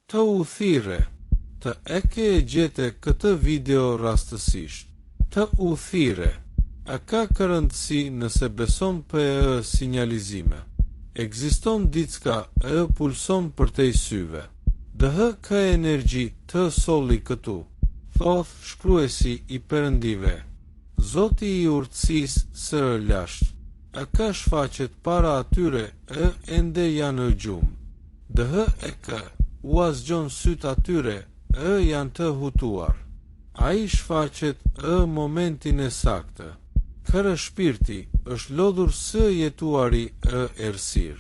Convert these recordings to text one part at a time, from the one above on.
Të u thirre. Të eke e gjete këtë video rastësisht. Të u thirre. A ka rëndësi nëse beson për sinjalizime? Ekziston diçka e pulson për te syve. Dh ka energji të solli këtu. Thoth shkruesi i Perëndive. Zoti i urtësisë së lashtë. A ka shfaqet para atyre e ende janë në gjumë. Dh e ka u asgjon syt atyre e janë të hutuar. A i shfaqet e momentin e saktë. Kërë shpirti është lodhur së jetuari e ersir.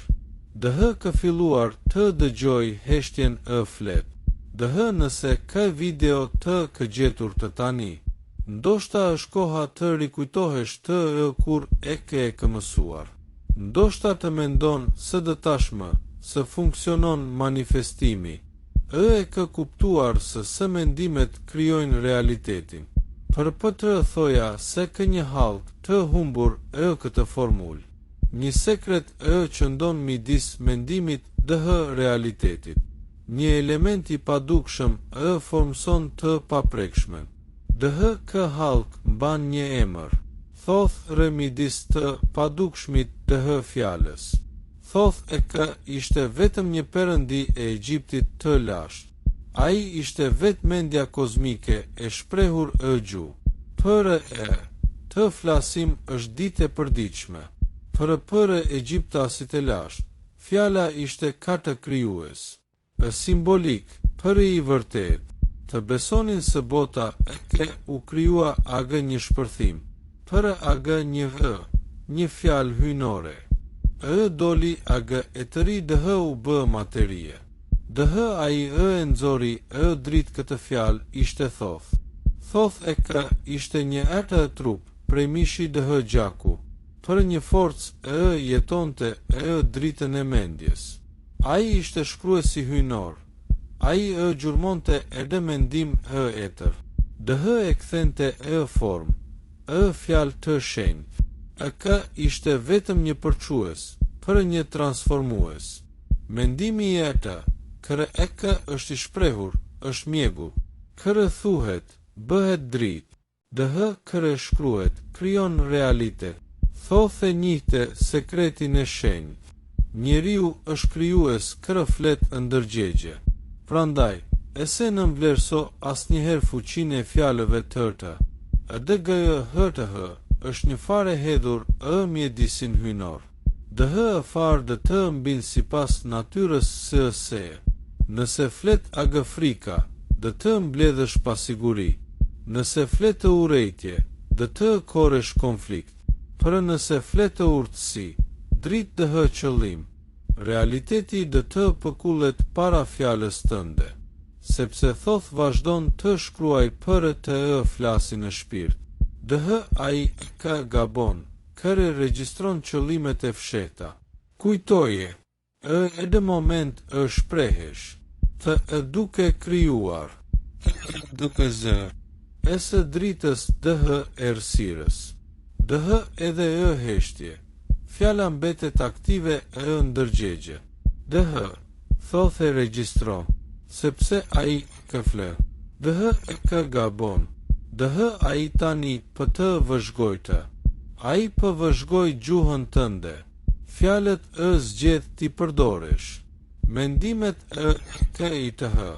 Dh ka filluar të dëgjoj heshtjen e flet. Dh nëse ka video të këgjetur të tani. Ndoshta është koha të rikujtohesh të kur e ke mësuar. Ndoshta të mendon së dë tashmë se funksionon manifestimi. E ka kuptuar se mendimet krijojnë realitetin. Për të thoja se ka një halk të humbur e këtë formulë. Një sekret e qëndon midis mendimit dhe realitetit. Një element i padukshëm e formson të paprekshme. Dh ka halk mban një emër. Thoth rë midis të padukshmit dhe fjalës. Thoth e ka ishte vetëm një perëndi e Egjiptit të lashtë. Ai ishte vetë mendja kozmike e shprehur e gjuhë. Për e të flasim është ditë e përditshme. Për egjiptasit e lashtë, fjala ishte kartë krijues. Simbolik, për i vërtet, të besonin se bota e ke u krijua agë një shpërthim. Për agë një fjalë hyjnore. E doli agë e të ri dh u bë materie. Dh ai e nxori e dritë këtë fjalë ishte thoth. Thoth e ka ishte një ertë e trup, prej mishi dh gjaku. Për një forcë e jetonte e dritën e mendjes. Ai ishte shkruesi hyjnor. Ai e gjurmonte edhe mendim e etër. Dh e kthente e formë, e fjalë të shenjtë. E ka ishte vetëm një përçues, për një transformues. Mendimi i eta, kërë e ka është i shprehur, është mjegu. Kërë thuhet, bëhet dritë. Dh kërë shkruhet, krijon realitet. Thothe njihte sekretin e shenjtë. Njeriu është krijues kërë flet ndërgjegje. Prandaj, e se nënvlerëso asnjëherë fuqinë e fjalëve tërta. DGHTH është një fare hedhur e mjedisin hyjnor. Dh e farë dë të mbil sipas natyrës së se. Nëse flet agë frika, dë të mbledhësh pasiguri. Nëse flet të urrejtje, dë të korresh konflikt. Për nëse flet të urtësi, dritë dh qëllim. Realiteti dë të pëkullet para fjalës tënde. Sepse thoth vazhdon të shkruaj për të e flasin në shpirt. Dh ai ka gabon, kërë regjistron qëllimet e fsheta. Kujtoje, edhe moment e shprehesh, të e duke krijuar, duke zë, e së dritës dh ersirës. Dh edhe e heshtje, fjala mbetet aktive e ndërgjegje. Dh, thoth e regjistro, sepse ai ka fle. Dh e ka gabon. Dh ai tani për të vëzhgojtë. Ai për vëzhgoj gjuhën tënde. Fjalët e zgjedh ti përdoresh. Mendimet e ka i të h.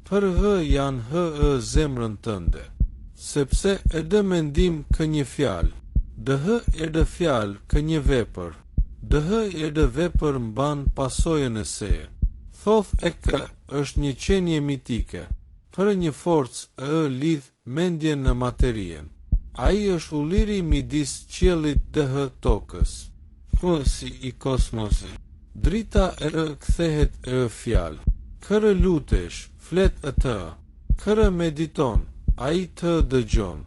Për h janë h e zemrën tënde. Sepse edhe mendim kë një fjalë. Dh edhe fjalë kë një vepër. Dh edhe vepër mban pasojën e seje. Thoth e ka është një qenie mitike. Për një forcë e lidh mendjen në materien. Ai është ulliri midis qiellit dhe tokës. Si i kosmosit. Drita e kthehet e fjalë. Kërë lutesh, flet e të. Kërë mediton, ai të dëgjon.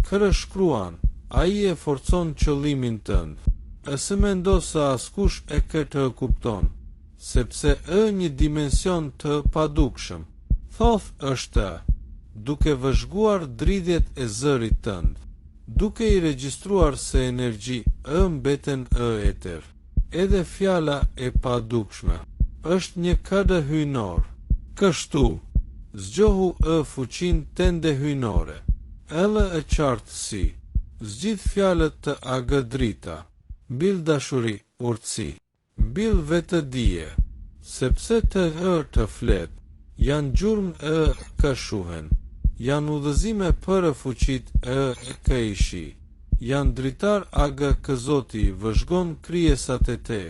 Kërë shkruan, ai e forcon qëllimin tënd. E se mendo se askush e këtë kupton. Sepse e një dimension të padukshëm. Thoth është duke vëzhguar dridhjet e zërit tënd, duke i regjistruar se energji e mbeten e eter. Edhe fjala e padukshme është një këdë hyjnor. Kështu, zgjohu fuqin tënde hyjnore, edhe e qartë si, zgjidh fjalët të agëdrita, mbill dashuri, urtësi, mbill vetëdije, sepse të flet, janë gjurmë këshuhen, janë udhëzime për fuqit këishi, janë dritar agë këzoti vëzhgon krijesat e te.